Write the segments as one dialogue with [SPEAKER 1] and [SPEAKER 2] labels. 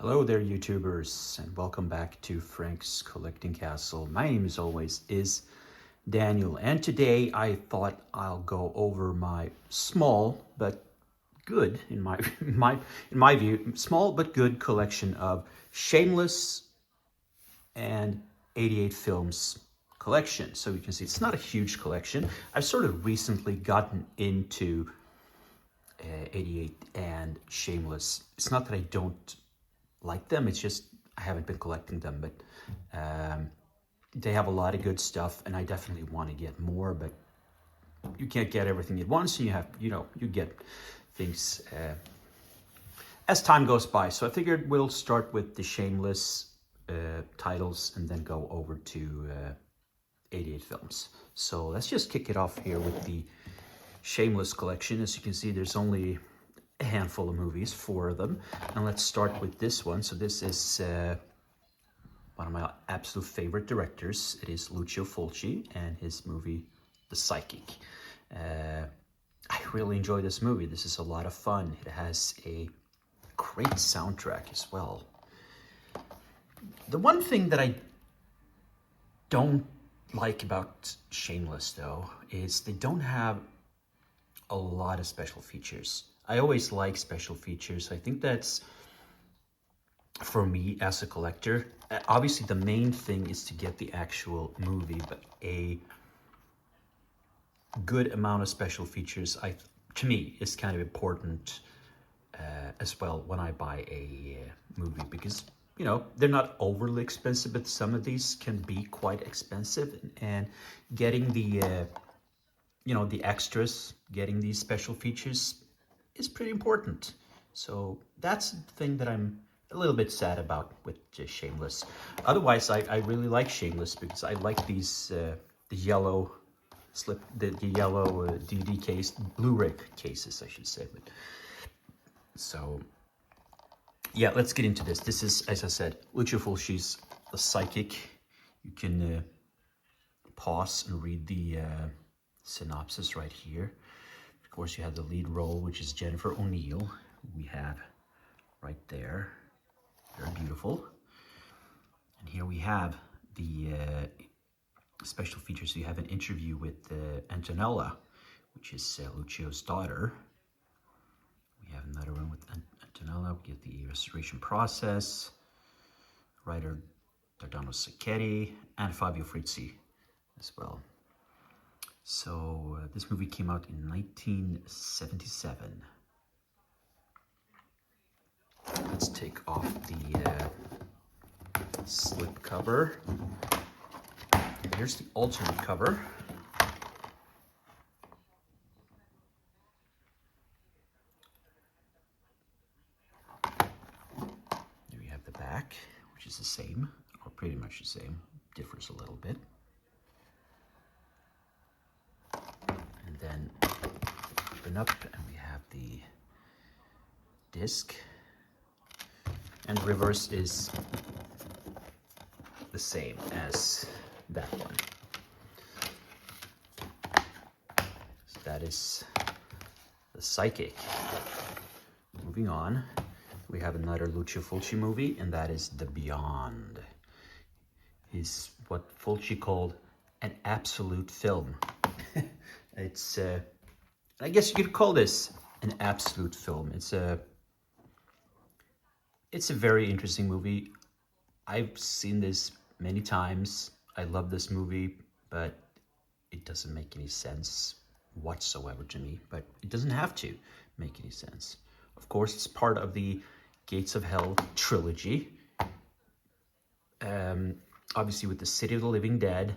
[SPEAKER 1] Hello there, YouTubers, and welcome back to Frank's Collecting Castle. My name, as always, is Daniel, and today I thought I'll go over my small but good, in my view, small but good collection of Shameless and 88 Films collection. So you can see it's not a huge collection. I've sort of recently gotten into 88 and Shameless. It's not that I don't like them, it's just I haven't been collecting them, but they have a lot of good stuff and I definitely want to get more, but you can't get everything at once, and you get things as time goes by. So I figured we'll start with the Shameless titles and then go over to 88 Films. So let's just kick it off here with the Shameless collection. As you can see, there's only a handful of movies, 4 of them, and let's start with this one. So this is one of my absolute favorite directors. It is Lucio Fulci and his movie The Psychic. I really enjoy this movie. This is a lot of fun. It has a great soundtrack as well. The one thing that I don't like about Shameless, though, is they don't have a lot of special features. I always like special features. I think that's, for me as a collector, obviously the main thing is to get the actual movie, but a good amount of special features, to me, is kind of important as well when I buy a movie, because they're not overly expensive, but some of these can be quite expensive, and getting the the extras, getting these special features is pretty important. So that's the thing that I'm a little bit sad about with Shameless. Otherwise, I really like Shameless because I like these the yellow DVD case, Blu-ray cases, I should say. But so yeah, let's get into this. This is, as I said, Lucio Fulci's The Psychic. You can pause and read the synopsis right here. Of course, you have the lead role, which is Jennifer O'Neill. We have right there. Very beautiful. And here we have the special features. So you have an interview with Antonella, which is Lucio's daughter. We have another one with Antonella. We get the restoration process. Writer Dardano Sacchetti and Fabio Frizzi as well. So this movie came out in 1977. Let's take off the slip cover. And here's the alternate cover. There we have the back, which is the same, or pretty much the same, differs a little bit. And then open up and we have the disc, and the reverse is the same as that one. So that is The Psychic. Moving on, we have another Lucio Fulci movie, and that is The Beyond. Is what Fulci called an absolute film. It's I guess you could call this an absolute film. It's a very interesting movie. I've seen this many times. I love this movie, but it doesn't make any sense whatsoever to me. But it doesn't have to make any sense. Of course, it's part of the Gates of Hell trilogy. Obviously, with the City of the Living Dead,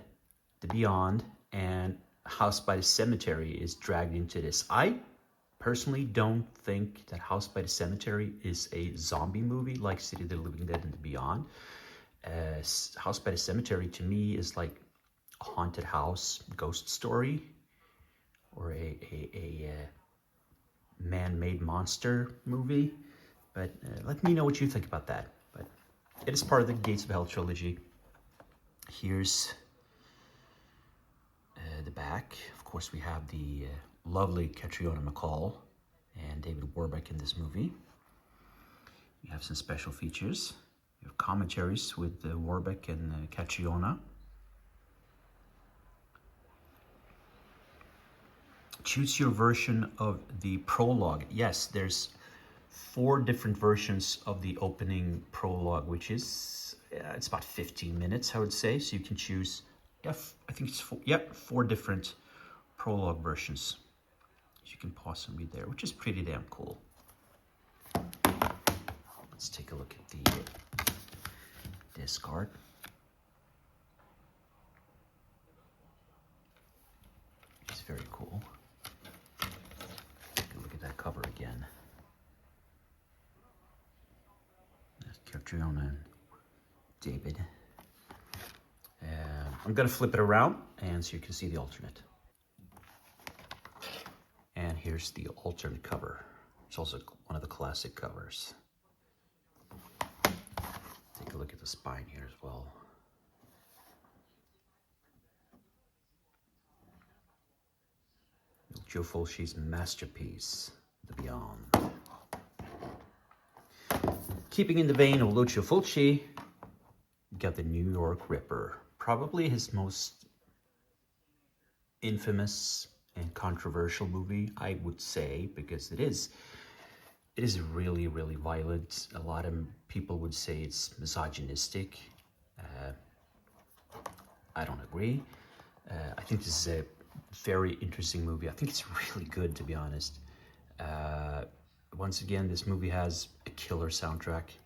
[SPEAKER 1] The Beyond, and House by the Cemetery is dragged into this. I personally don't think that House by the Cemetery is a zombie movie like City of the Living Dead and The Beyond. House by the Cemetery to me is like a haunted house ghost story, or a man-made monster movie. But let me know what you think about that. But it is part of the Gates of Hell trilogy. Here's the back. Of course, we have the lovely Catriona MacColl and David Warbeck in this movie. We have some special features. You have commentaries with Warbeck and Catriona. Choose your version of the prologue. Yes, there's 4 different versions of the opening prologue, which is, it's about 15 minutes, I would say. So you can choose, I think it's 4 different prologue versions. You can pause and read there, which is pretty damn cool. Let's take a look at the disc art. It's very cool. Take a look at that cover again. There's Catriona and David. I'm gonna flip it around and so you can see the alternate. And here's the alternate cover. It's also one of the classic covers. Take a look at the spine here as well. Lucio Fulci's masterpiece, The Beyond. Keeping in the vein of Lucio Fulci, you got the New York Ripper. Probably his most infamous and controversial movie, I would say, because it is really, really violent. A lot of people would say it's misogynistic. I don't agree. I think this is a very interesting movie. I think it's really good, to be honest. Once again, this movie has a killer soundtrack.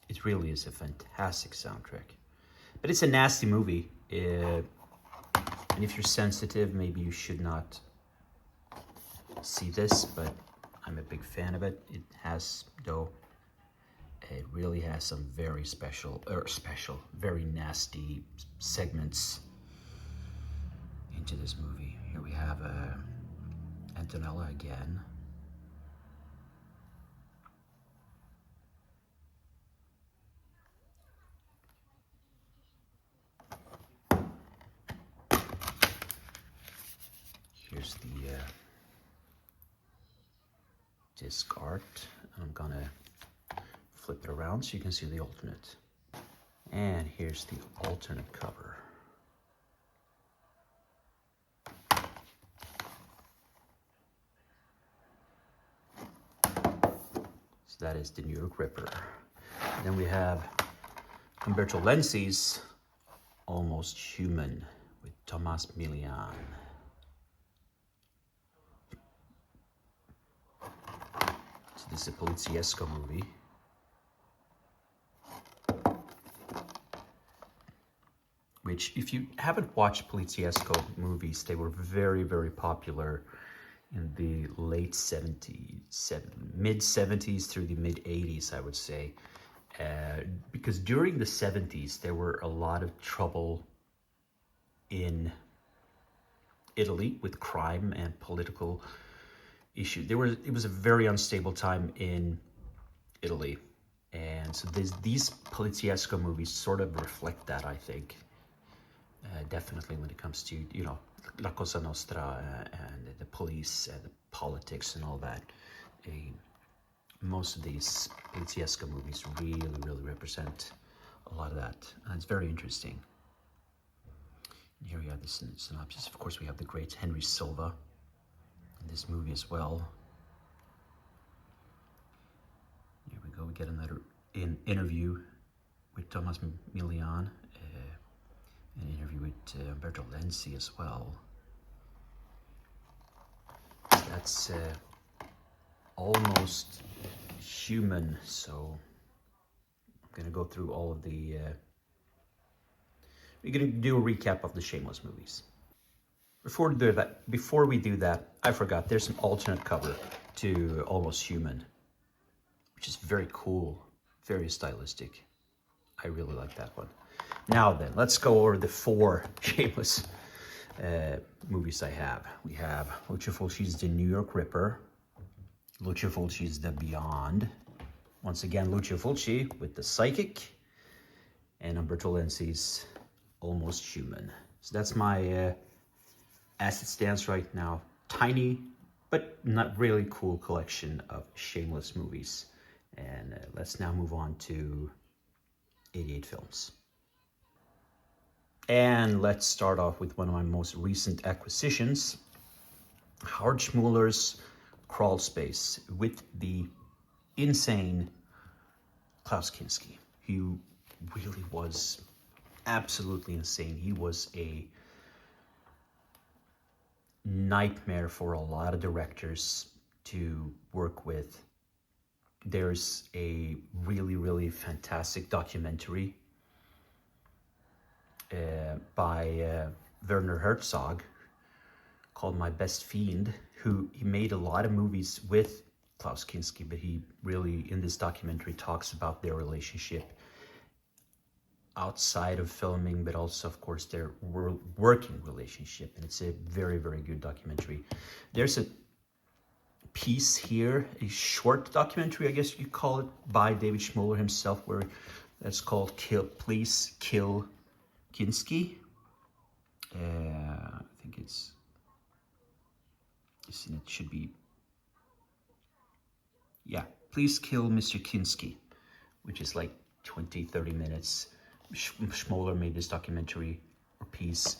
[SPEAKER 1] It really is a fantastic soundtrack. But it's a nasty movie. And if you're sensitive, maybe you should not see this, but I'm a big fan of it. It has, though, it really has some very very nasty segments into this movie. Here we have Antonella again. Here's the disc art. I'm gonna flip it around so you can see the alternate. And here's the alternate cover. So that is the New York Ripper. And then we have Umberto Lenzi's Almost Human with Tomas Milian. So this is a Poliziesco movie. Which, if you haven't watched Poliziesco movies, they were very, very popular in the late 70s, mid-70s through the mid-80s, I would say. Because during the 70s, there were a lot of trouble in Italy with crime and political issues. It was a very unstable time in Italy. And so these Poliziesco movies sort of reflect that, I think. Definitely when it comes to, you know, La Cosa Nostra and the police and the politics and all that. Most of these Poliziesco movies really, really represent a lot of that. And it's very interesting. And here we have the synopsis. Of course, we have the great Henry Silva in this movie as well. Here we go. We get another interview with Tomas Milian. An interview with Umberto Lenzi as well. That's Almost Human. So I'm gonna go through all of the. We're gonna do a recap of the Shameless movies. Before we do that, I forgot. There's an alternate cover to Almost Human, which is very cool, very stylistic. I really like that one. Now then, let's go over the 4 Shameless movies I have. We have Lucio Fulci's The New York Ripper, Lucio Fulci's The Beyond, once again Lucio Fulci with The Psychic, and Umberto Lenzi's Almost Human. So that's my, as it stands right now, tiny but not really cool collection of Shameless movies. And let's now move on to 88 Films. And let's start off with one of my most recent acquisitions, Howard Schmuller's Crawl Space with the insane Klaus Kinski. He really was absolutely insane. He was a nightmare for a lot of directors to work with. There's a really, really fantastic documentary by Werner Herzog called My Best Fiend, who he made a lot of movies with Klaus Kinski, but he really, in this documentary, talks about their relationship outside of filming, but also, of course, their working relationship. And it's a very, very good documentary. There's a piece here, a short documentary, I guess you call it, by David Schmuller himself, where that's called Please Kill Kinski. I think it should be, yeah, Please Kill Mr. Kinski, which is like 20-30 minutes. Schmuller made this documentary or piece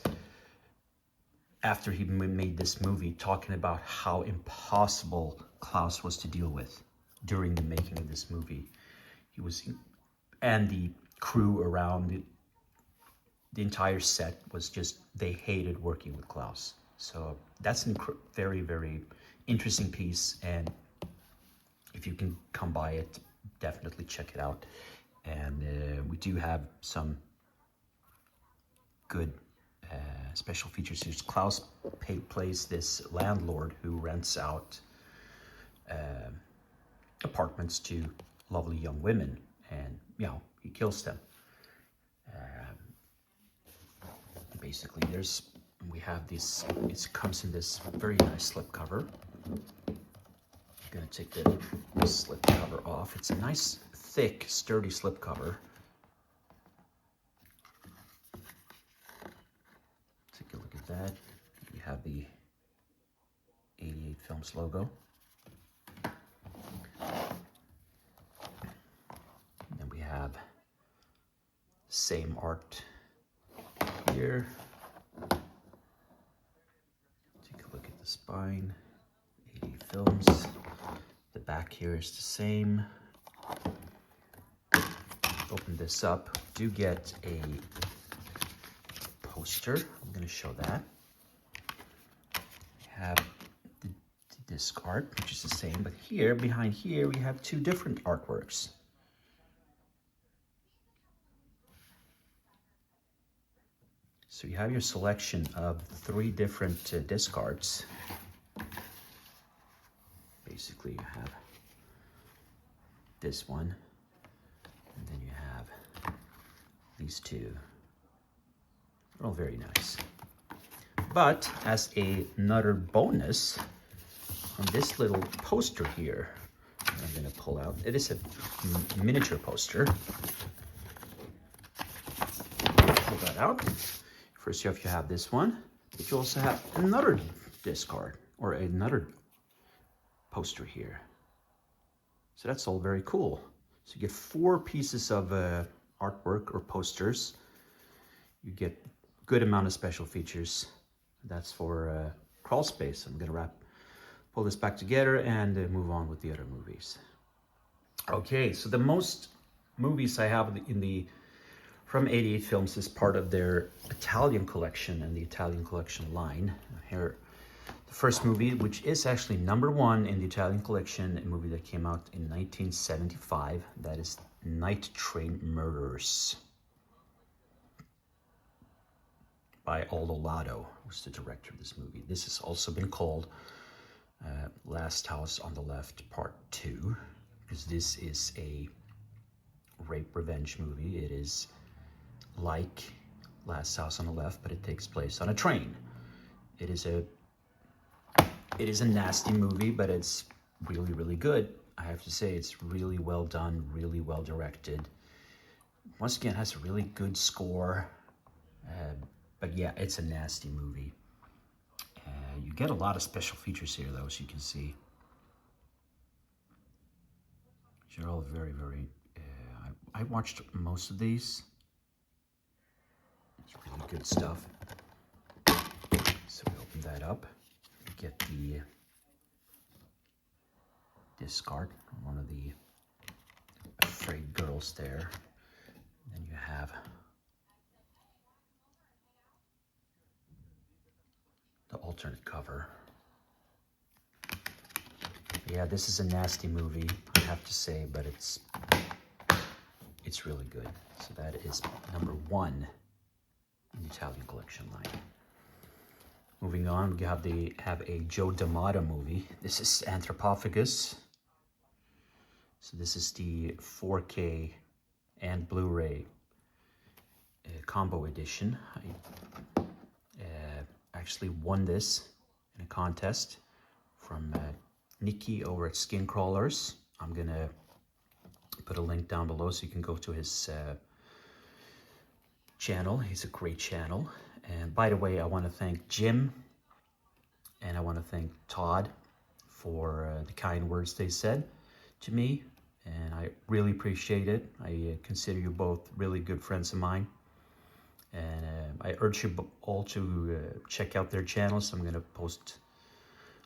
[SPEAKER 1] after he made this movie, talking about how impossible Klaus was to deal with during the making of this movie. He was, and the crew around the entire set was just, they hated working with Klaus. So that's a very, very interesting piece, and if you can come by it, definitely check it out. And we do have some good special features here. Klaus plays this landlord who rents out apartments to lovely young women, and he kills them. Basically, we have this. It comes in this very nice slipcover. I'm gonna take the slipcover off. It's a nice, thick, sturdy slipcover. Take a look at that. We have the 88 Films logo. And then we have same art here. Take a look at the spine. 88 Films. The back here is the same. Open this up. Do get a poster. I'm going to show that. We have the disc art, which is the same, but here, behind here, we have two different artworks. So you have your selection of 3 different disc arts. Basically, you have this one, and then you have these 2. They're all very nice. But as another bonus, on this little poster here, I'm going to pull out, it is a miniature poster. Pull that out. First off, you have this one, but you also have another disc art, or another poster here. So that's all very cool. So you get 4 pieces of artwork or posters. You get a good amount of special features. That's for Crawl Space. I'm gonna pull this back together and move on with the other movies. Okay, so the most movies I have from 88 Films is part of their Italian collection and the Italian collection line. Here, the first movie, which is actually #1 in the Italian collection, a movie that came out in 1975. That is Night Train Murders by Aldo Lado, who's the director of this movie. This has also been called Last House on the Left Part 2, because this is a rape revenge movie. It is like Last House on the Left, but it takes place on a train. It is a nasty movie, but it's really, really good. I have to say, it's really well done, really well directed. Once again, it has a really good score. But yeah, it's a nasty movie. You get a lot of special features here, though, as you can see. They're all very, very, I watched most of these. It's really good stuff. So we open that up. We get the discard, one of the afraid girls there. And then you have the alternate cover. Yeah, this is a nasty movie, I have to say, but it's really good. So that is number 1 in the Italian collection line. Moving on, we have a Joe D'Amato movie. This is Anthropophagus. So this is the 4K and Blu-ray combo edition. I actually won this in a contest from Nikki over at Skin Crawlers. I'm gonna put a link down below so you can go to his channel. He's a great channel. And by the way, I want to thank Jim and I want to thank Todd for the kind words they said to me. And I really appreciate it. I consider you both really good friends of mine. And I urge you all to check out their channels. I'm going to post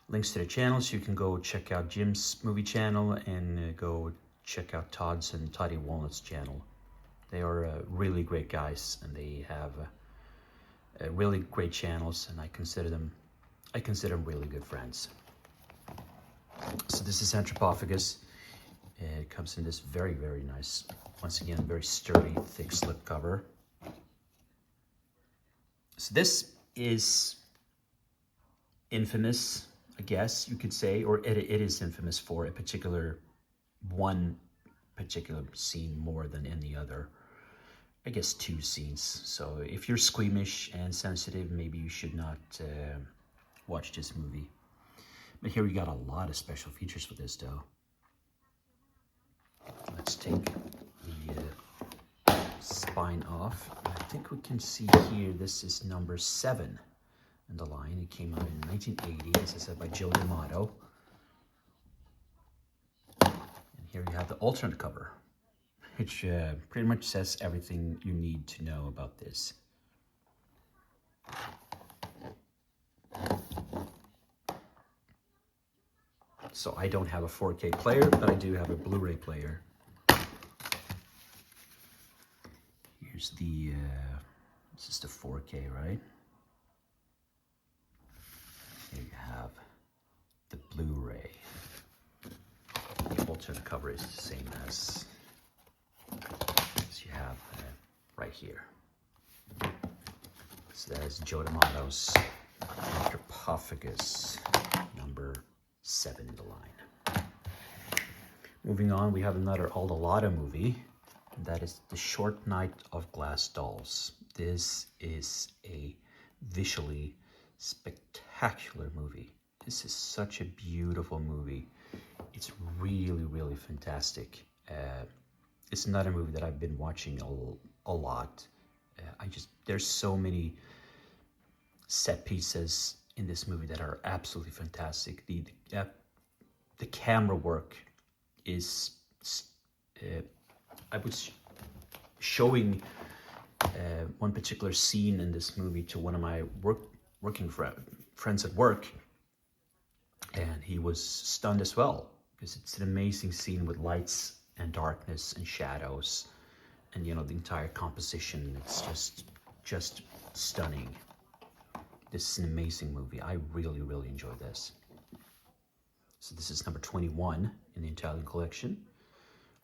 [SPEAKER 1] links to their channels. You can go check out Jim's movie channel and go check out Todd's and Toddy Walnut's channel. They are really great guys, and they have really great channels, and I consider them really good friends. So this is Anthropophagus. It comes in this very, very nice, once again, very sturdy, thick slipcover. So this is infamous, I guess you could say, or it is infamous for a one particular scene more than any other. I guess 2 scenes. So if you're squeamish and sensitive, maybe you should not watch this movie. But here we got a lot of special features for this, though. Let's take the spine off. I think we can see here, this is number 7 in the line. It came out in 1980, as I said, by Joe D'Amato. And here you have the alternate cover, which pretty much says everything you need to know about this. So I don't have a 4K player, but I do have a Blu-ray player. Here's the, this is the 4K, right? Here you have the Blu-ray. The alternate cover is the same as you have right here. So that is Joe D'Amato's Anthropophagus, number 7 in the line. Moving on, we have another Aldolado movie, and that is The Short Night of Glass Dolls. This is a visually spectacular movie. This is such a beautiful movie. It's really, really fantastic. It's another movie that I've been watching a lot. There's so many set pieces in this movie that are absolutely fantastic. The camera work is, I was showing one particular scene in this movie to one of my working friends at work, and he was stunned as well, because it's an amazing scene with lights and darkness and shadows, and you know, the entire composition. It's just stunning. This is an amazing movie. I really, really enjoyed this. So this is number 21 in the Italian collection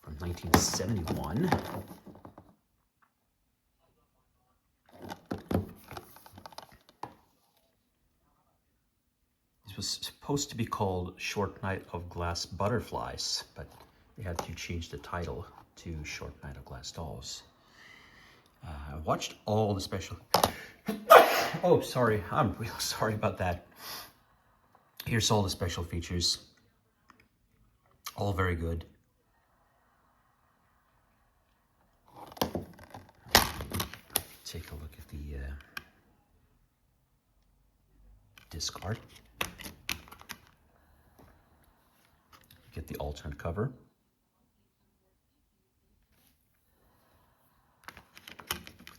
[SPEAKER 1] from 1971. This was supposed to be called Short Night of Glass Butterflies, but they had to change the title to Short Night of Glass Dolls. I watched all the special... Oh, sorry. I'm real sorry about that. Here's all the special features. All very good. Take a look at the disc art. Get the alternate cover.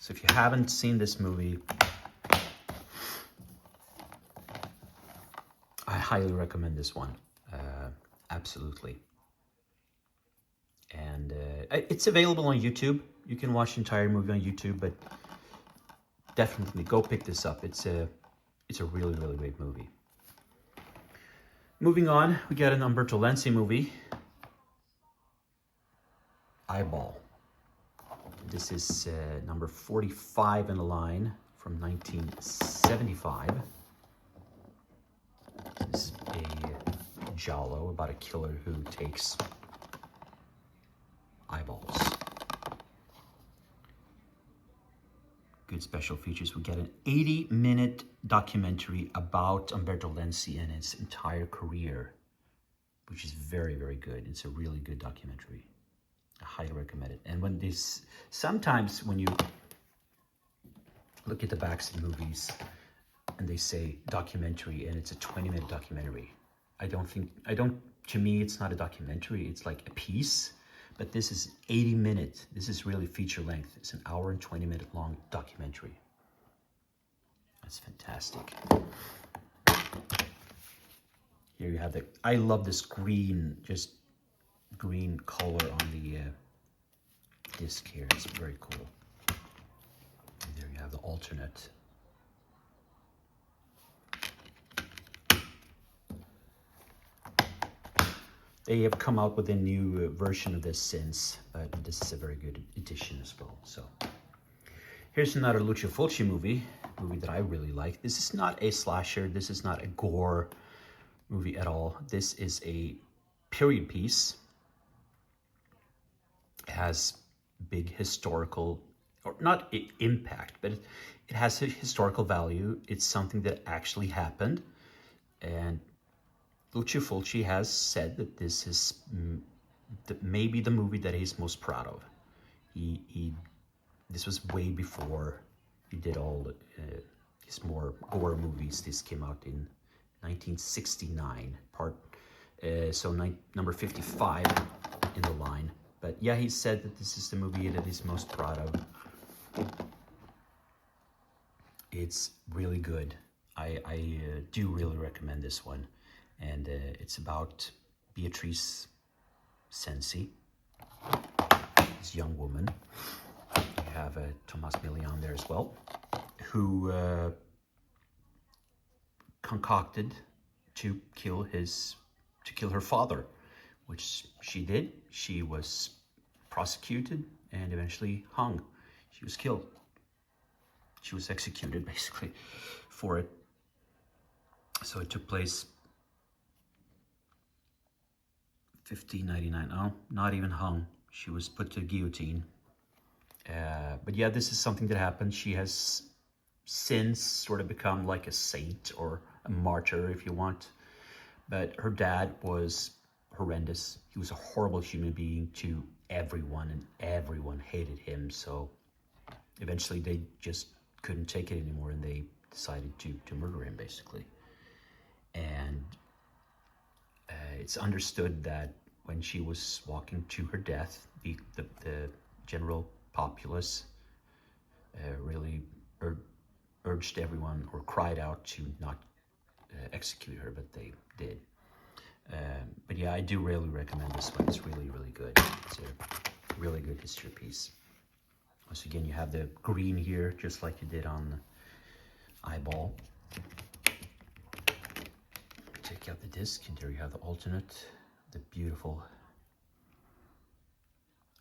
[SPEAKER 1] So if you haven't seen this movie, I highly recommend this one. Absolutely. And it's available on YouTube. You can watch the entire movie on YouTube, but definitely go pick this up. It's a really, really great movie. Moving on, we got an Umberto Lenzi movie, Eyeball. This is number 45 in the line from 1975. This is a giallo about a killer who takes eyeballs. Good special features. We get an 80-minute documentary about Umberto Lenzi and his entire career, which is very, very good. It's a really good documentary. I highly recommend it. And when this, sometimes when you look at the backs of movies and they say documentary and it's a 20-minute documentary, to me, it's not a documentary, it's like a piece. But this is 80 minutes. This is really feature length. It's an hour and 20-minute long documentary. That's fantastic. Here you have I love this green, just green color on the disc here. It's very cool. And there you have the alternate. They have come out with a new version of this since, but this is a very good edition as well. So here's another Lucio Fulci movie that I really like. This is not a slasher. This is not a gore movie at all. This is a period piece. It has big historical, or not impact, but it has a historical value. It's something that actually happened. And Lucio Fulci has said that this is maybe the movie that he's most proud of. This was way before he did all his more gore movies. This came out in 1969, number 55 in the line. But yeah, he said that this is the movie that he's most proud of. It's really good. I do really recommend this one. And it's about Beatrice Cenci, this young woman. You have Tomas Milian there as well, who concocted to kill her father, which she did. She was prosecuted and eventually hung. She was killed. She was executed basically for it. So it took place 1599. Oh, not even hung. She was put to guillotine. But yeah, this is something that happened. She has since sort of become like a saint or a martyr, if you want. But her dad was horrendous. He was a horrible human being to everyone, and everyone hated him. So eventually they just couldn't take it anymore, and they decided to murder him, basically. And it's understood that when she was walking to her death, the general populace really urged everyone, or cried out to not execute her, but they did. But yeah, I do really recommend this one. It's really, really good. It's a really good history piece. Once again, you have the green here, just like you did on Eyeball. Take out the disc, and there you have the alternate, the beautiful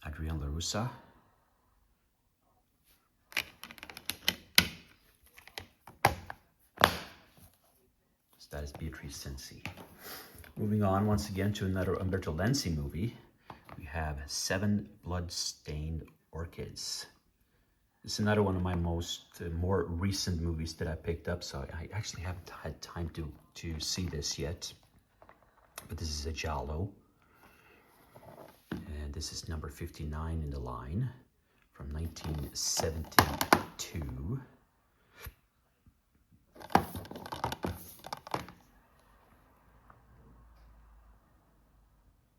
[SPEAKER 1] Adrienne LaRussa. So that is Beatrice Cenci. Moving on once again to another Umberto Lenzi movie, we have Seven Blood-Stained Orchids. This is another one of my more recent movies that I picked up, so I actually haven't had time to see this yet. But this is a giallo. And this is number 59 in the line from 1972.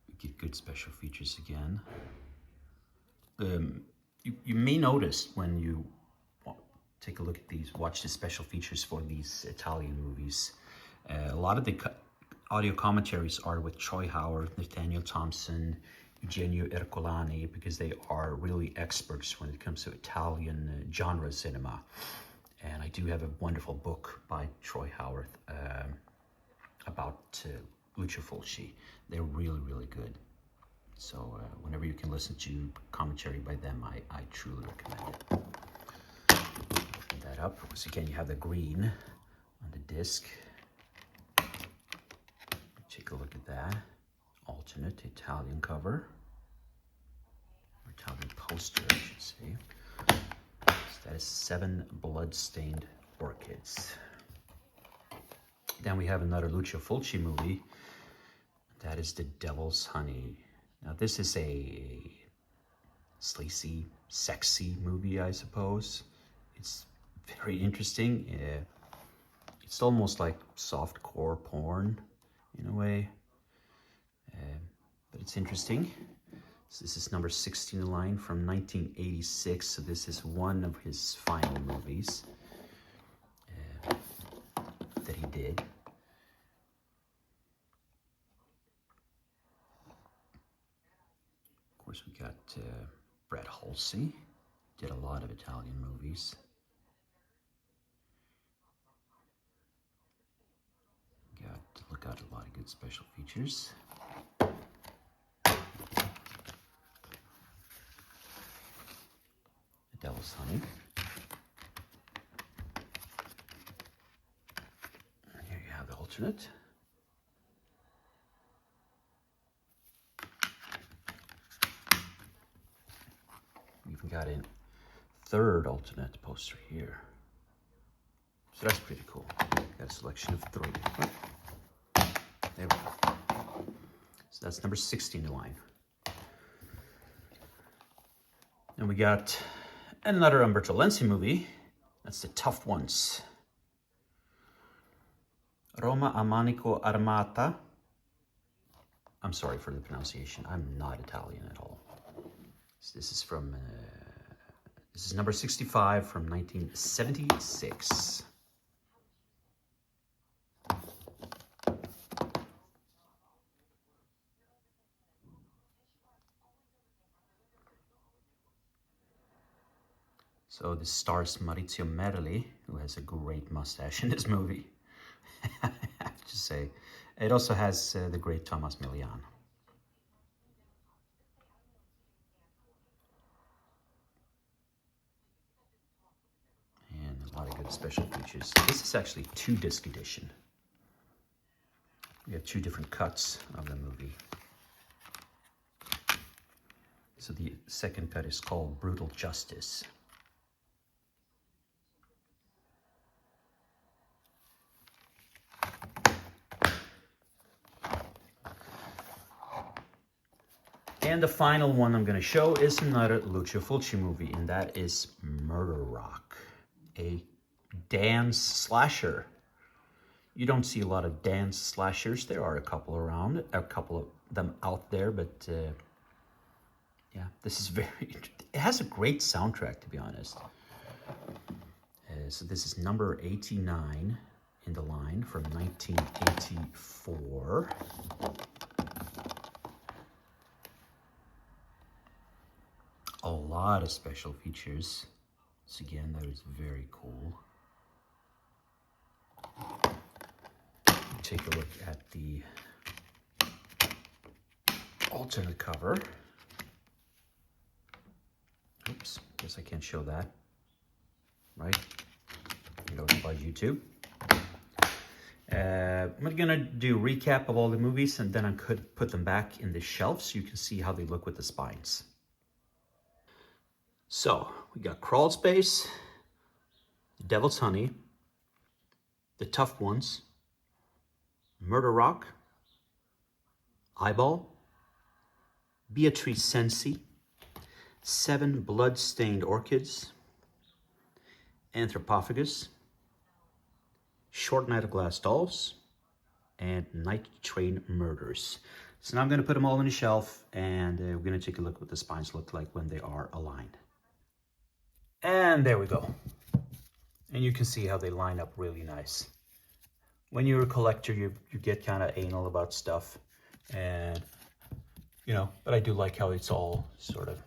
[SPEAKER 1] We get good special features again. You may notice when you take a look at these, watch the special features for these Italian movies. A lot of the audio commentaries are with Troy Howard, Nathaniel Thompson, Eugenio Ercolani, because they are really experts when it comes to Italian genre cinema. And I do have a wonderful book by Troy Howard about Lucio Fulci. They're really, really good. So whenever you can listen to commentary by them, I truly recommend it. Open that up. Once again, you have the green on the disc. Take a look at that. Alternate Italian cover. Or Italian poster, I should say. So that is 7 blood-stained orchids. Then we have another Lucio Fulci movie. That is The Devil's Honey. Now this is a sleazy, sexy movie, I suppose. It's very interesting. It's almost like softcore porn in a way, but it's interesting. So this is number 16 in line from 1986. So this is one of his final movies that he did. Of course, we got Brett Halsey, did a lot of Italian movies. Got to look out a lot of good special features. The Devil's Honey. And here you have the alternate. We even got a third alternate poster here. So that's pretty cool. Got a selection of 3. There we go. So that's number 16 in line. And we got another Umberto Lenzi movie. That's The Tough Ones. Roma a manico armata. I'm sorry for the pronunciation. I'm not Italian at all. So this is from, this is number 65 from 1976. So this stars Maurizio Merli, who has a great mustache in this movie. I have to say. It also has the great Thomas Milian. And a lot of good special features. This is actually 2-disc edition. We have 2 different cuts of the movie. So the second cut is called Brutal Justice. And the final one I'm going to show is another Lucio Fulci movie, and that is Murder Rock, a dance slasher. You don't see a lot of dance slashers. There are a couple around, a couple of them out there, but yeah, this is it has a great soundtrack, to be honest. So this is number 89 in the line from 1984. A lot of special features. So again, that is very cool. Take a look at the alternate cover. Oops, guess I can't show that. Right? You know, by YouTube. I'm gonna do a recap of all the movies, and then I could put them back in the shelf so you can see how they look with the spines. So, we got Crawl Space, The Devil's Honey, The Tough Ones, Murder Rock, Eyeball, Beatrice Cenci, 7 Blood-Stained Orchids, Anthropophagus, Short Night of Glass Dolls, and Night Train Murders. So now I'm going to put them all on the shelf, and we're going to take a look at what the spines look like when they are aligned. And there we go. And you can see how they line up really nice. When you're a collector, you get kind of anal about stuff, and but I do like how it's all sort of,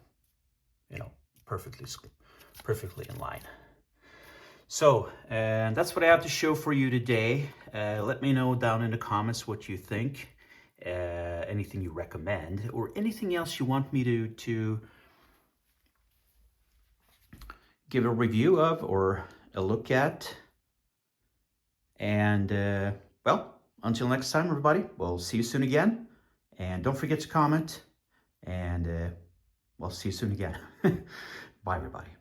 [SPEAKER 1] perfectly in line. So, and that's what I have to show for you today. Let me know down in the comments what you think, anything you recommend, or anything else you want me to give a review of or a look at. And well, until next time, everybody, we'll see you soon again. And don't forget to comment, and we'll see you soon again. Bye, everybody.